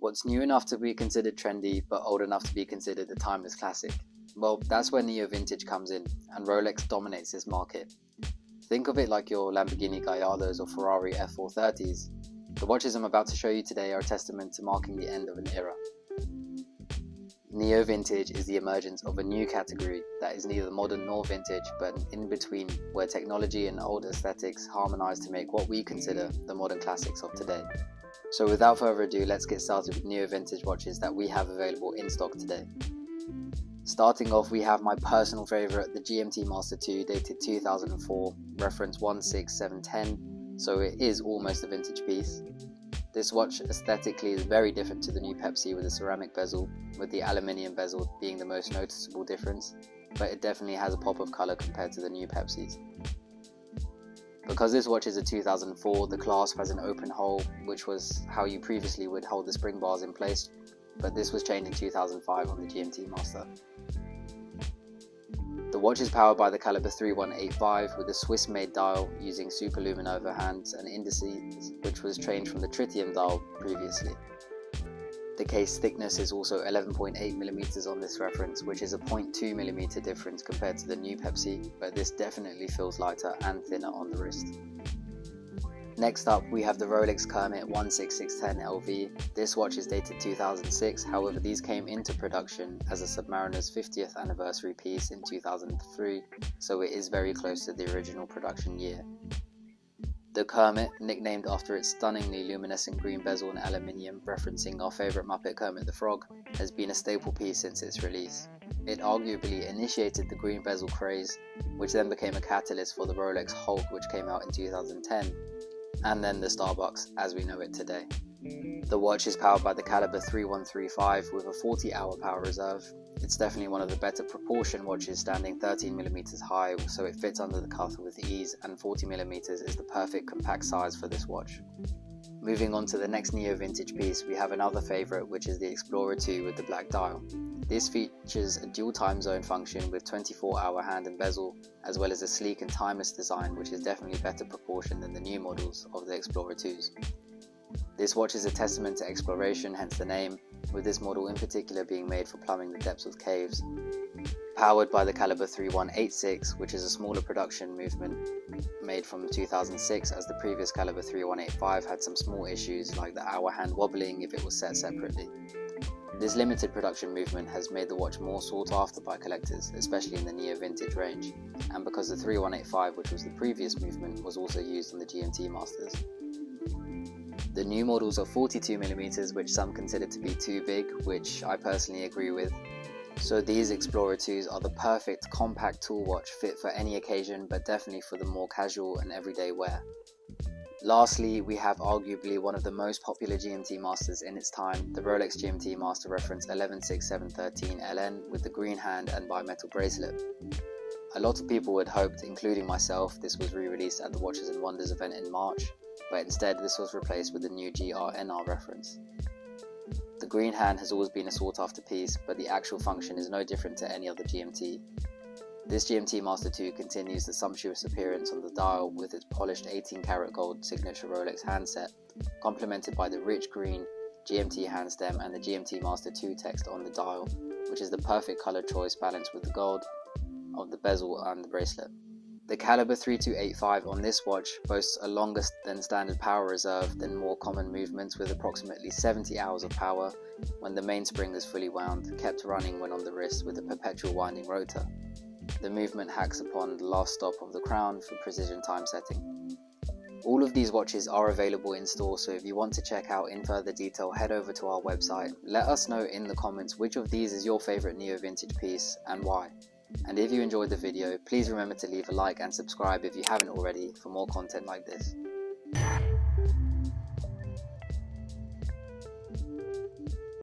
What's new enough to be considered trendy, but old enough to be considered a timeless classic? Well, that's where NeoVintage comes in, and Rolex dominates this market. Think of it like your Lamborghini Gallardos or Ferrari F430s. The watches I'm about to show you today are a testament to marking the end of an era. NeoVintage is the emergence of a new category that is neither modern nor vintage, but an in-between where technology and old aesthetics harmonize to make what we consider the modern classics of today. So without further ado, let's get started with NeoVintage watches that we have available in stock today. Starting off, we have my personal favourite, the GMT Master 2, dated 2004, reference 16710, so it is almost a vintage piece. This watch aesthetically is very different to the new Pepsi with a ceramic bezel, with the aluminium bezel being the most noticeable difference, but it definitely has a pop of colour compared to the new Pepsis. Because this watch is a 2004, the clasp has an open hole, which was how you previously would hold the spring bars in place, but this was changed in 2005 on the GMT Master. The watch is powered by the caliber 3185 with a Swiss-made dial using superluminova hands and indices, which was changed from the tritium dial previously. The case thickness is also 11.8mm on this reference, which is a 0.2mm difference compared to the new Pepsi, but this definitely feels lighter and thinner on the wrist. Next up, we have the Rolex Kermit 16610 LV. This watch is dated 2006, however these came into production as a Submariner's 50th anniversary piece in 2003, so it is very close to the original production year. The Kermit, nicknamed after its stunningly luminescent green bezel and aluminium, referencing our favourite Muppet Kermit the Frog, has been a staple piece since its release. It arguably initiated the green bezel craze, which then became a catalyst for the Rolex Hulk, which came out in 2010, and then the Starbucks as we know it today. The watch is powered by the caliber 3135 with a 40-hour power reserve. It's definitely one of the better proportion watches, standing 13mm high, so it fits under the cuff with ease, and 40mm is the perfect compact size for this watch. Moving on to the next NeoVintage piece, we have another favourite, which is the Explorer 2 with the black dial. This features a dual time zone function with 24-hour hand and bezel, as well as a sleek and timeless design, which is definitely better proportioned than the new models of the Explorer 2s. This watch is a testament to exploration, hence the name, with this model in particular being made for plumbing the depths of caves. Powered by the caliber 3186, which is a smaller production movement made from 2006, as the previous caliber 3185 had some small issues like the hour hand wobbling if it was set separately. This limited production movement has made the watch more sought after by collectors, especially in the NeoVintage range, and because the 3185, which was the previous movement, was also used on the GMT Masters. The new models are 42mm, which some consider to be too big, which I personally agree with. So these Explorer 2s are the perfect compact tool watch, fit for any occasion, but definitely for the more casual and everyday wear. Lastly, we have arguably one of the most popular GMT Masters in its time, the Rolex GMT Master reference 116713LN with the green hand and bimetal bracelet. A lot of people had hoped, including myself, this was re-released at the Watches and Wonders event in March, but instead this was replaced with the new GRNR reference. The green hand has always been a sought after piece, but the actual function is no different to any other GMT. This GMT Master 2 continues the sumptuous appearance on the dial with its polished 18-karat gold signature Rolex handset, complemented by the rich green GMT handstem and the GMT Master 2 text on the dial, which is the perfect colour choice balanced with the gold of the bezel and the bracelet. The caliber 3285 on this watch boasts a longer than standard power reserve than more common movements, with approximately 70 hours of power when the mainspring is fully wound, kept running when on the wrist with a perpetual winding rotor. The movement hacks upon the last stop of the crown for precision time setting. All of these watches are available in store, so if you want to check out in further detail, head over to our website. Let us know in the comments which of these is your favourite NeoVintage piece and why. And if you enjoyed the video, please remember to leave a like and subscribe if you haven't already for more content like this.